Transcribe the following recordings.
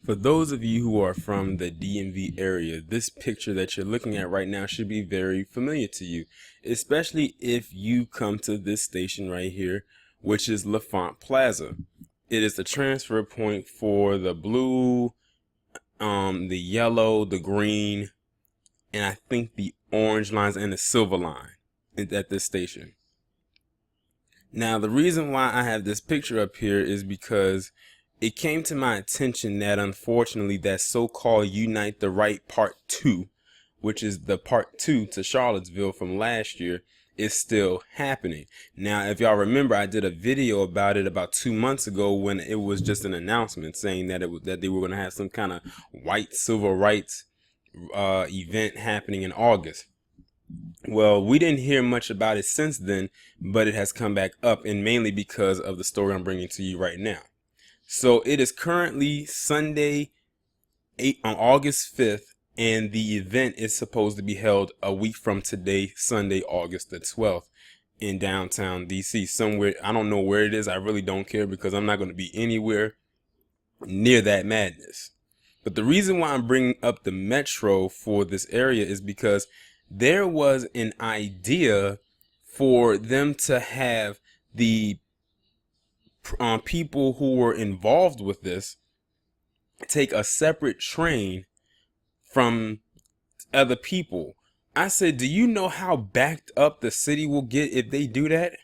For those of you who are from the DMV area, this picture that you're looking at right now should be very familiar to you, especially if you come to this station right here, which is LaFont Plaza. It is the transfer point for the blue, the yellow, the green, and I think the orange lines and the silver line at this station. Now, the reason why I have this picture up here is because it came to my attention that unfortunately that so-called Unite the Right Part 2, which is the Part 2 to Charlottesville from last year, is still happening. Now, if y'all remember, I did a video about it about 2 months ago when it was just an announcement saying that that they were going to have some kind of white civil rights event happening in August. Well, we didn't hear much about it since then, but it has come back up, and mainly because of the story I'm bringing to you right now. So it is currently Sunday, on August 5th, and the event is supposed to be held a week from today, Sunday, August the 12th, in downtown DC, somewhere. I don't know where it is. I really don't care because I'm not going to be anywhere near that madness. But the reason why I'm bringing up the metro for this area is because there was an idea for them to have the people who were involved with this take a separate train from other people. I said, do you know how backed up the city will get if they do that?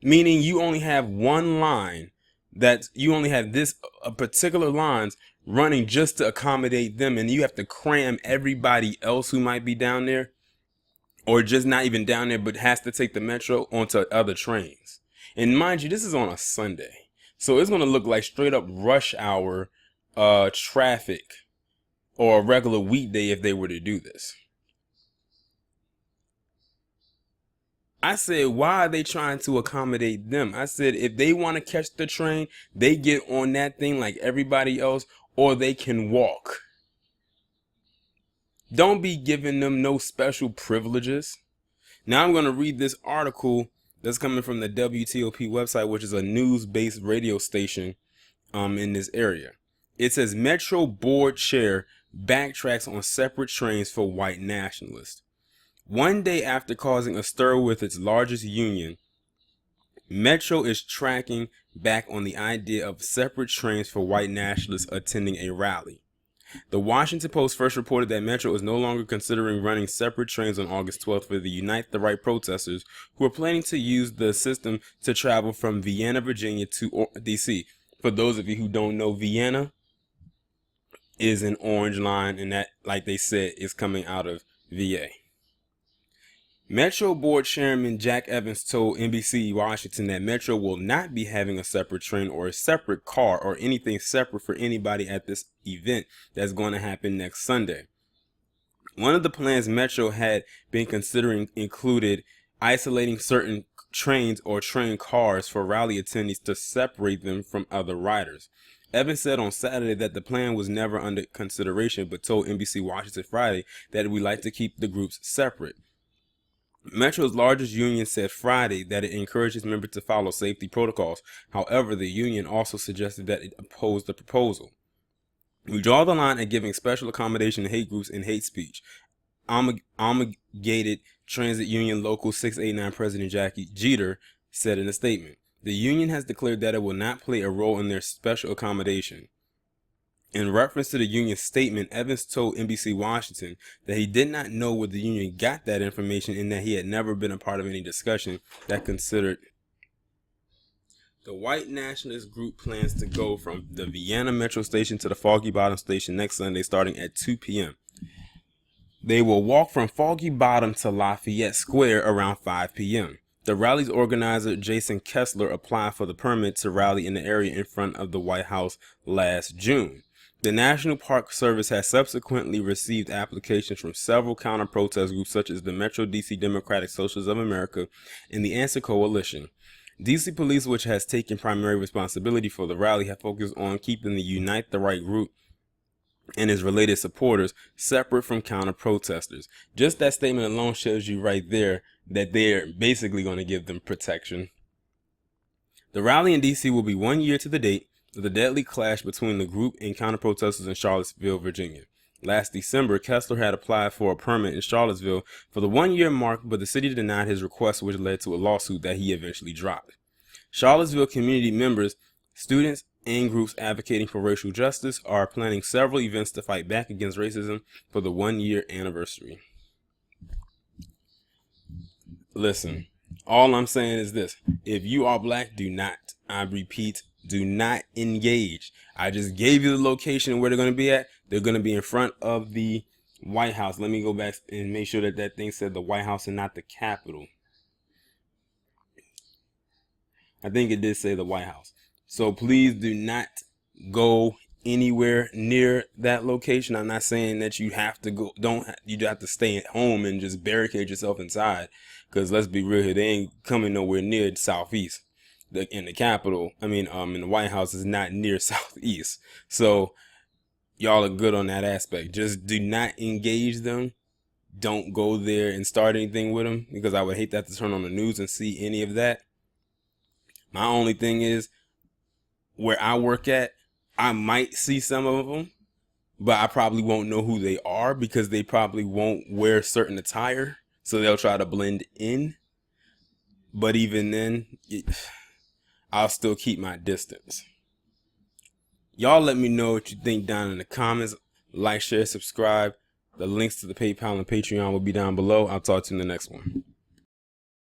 Meaning you only have one line, that you only have this particular lines running just to accommodate them, and you have to cram everybody else who might be down there, or just not even down there, but has to take the metro onto other trains. And mind you, this is on a Sunday, so it's going to look like straight up rush hour traffic, or a regular weekday if they were to do this. I said, why are they trying to accommodate them? I said, if they want to catch the train, they get on that thing like everybody else, or they can walk. Don't be giving them no special privileges. Now I'm going to read this article that's coming from the WTOP website, which is a news-based radio station in this area. It says Metro Board Chair backtracks on separate trains for white nationalists. One day after causing a stir with its largest union, Metro is tracking back on the idea of separate trains for white nationalists attending a rally. The Washington Post first reported that Metro is no longer considering running separate trains on August 12th for the Unite the Right protesters who are planning to use the system to travel from Vienna, Virginia to DC. For those of you who don't know, Vienna is an orange line, and that, like they said, is coming out of VA. Metro Board Chairman Jack Evans told NBC Washington that Metro will not be having a separate train or a separate car or anything separate for anybody at this event that's going to happen next Sunday. One of the plans Metro had been considering included isolating certain trains or train cars for rally attendees to separate them from other riders. Evans said on Saturday that the plan was never under consideration, but told NBC Washington Friday that we'd like to keep the groups separate. Metro's largest union said Friday that it encourages members to follow safety protocols. However, the union also suggested that it opposed the proposal. We draw the line at giving special accommodation to hate groups and hate speech. Omega Transit Union Local 689 President Jackie Jeter said in a statement. The union has declared that it will not play a role in their special accommodation. In reference to the union's statement, Evans told NBC Washington that he did not know where the union got that information and that he had never been a part of any discussion that considered. The white nationalist group plans to go from the Vienna Metro station to the Foggy Bottom station next Sunday starting at 2 p.m. They will walk from Foggy Bottom to Lafayette Square around 5 p.m. The rally's organizer, Jason Kessler, applied for the permit to rally in the area in front of the White House last June. The National Park Service has subsequently received applications from several counter-protest groups such as the Metro DC Democratic Socialists of America and the Answer Coalition. DC Police, which has taken primary responsibility for the rally, have focused on keeping the Unite the Right group and its related supporters separate from counter-protesters. Just that statement alone shows you right there that they're basically going to give them protection. The rally in DC will be 1 year to the date, The deadly clash between the group and counter-protesters in Charlottesville, Virginia. Last December, Kessler had applied for a permit in Charlottesville for the 1-year mark, but the city denied his request, which led to a lawsuit that he eventually dropped. Charlottesville community members, students, and groups advocating for racial justice are planning several events to fight back against racism for the 1-year anniversary. Listen, all I'm saying is this. If you are black, do not, I repeat, do not engage. I just gave you the location where they're going to be at. They're going to be in front of the White House. Let me go back and make sure that that thing said the White House and not the Capitol. I think it did say the White House. So please do not go anywhere near that location. I'm not saying that you have to go, you have to stay at home and just barricade yourself inside. Because let's be real here, they ain't coming nowhere near the Southeast. In the Capitol, in the White House is not near Southeast. So y'all are good on that aspect. Just do not engage them. Don't go there and start anything with them, because I would hate that to turn on the news and see any of that. My only thing is, where I work at, I might see some of them, but I probably won't know who they are because they probably won't wear certain attire. So they'll try to blend in. But even then, I'll still keep my distance. Y'all let me know what you think down in the comments. Like, share, subscribe. The links to the PayPal and Patreon will be down below. I'll talk to you in the next one.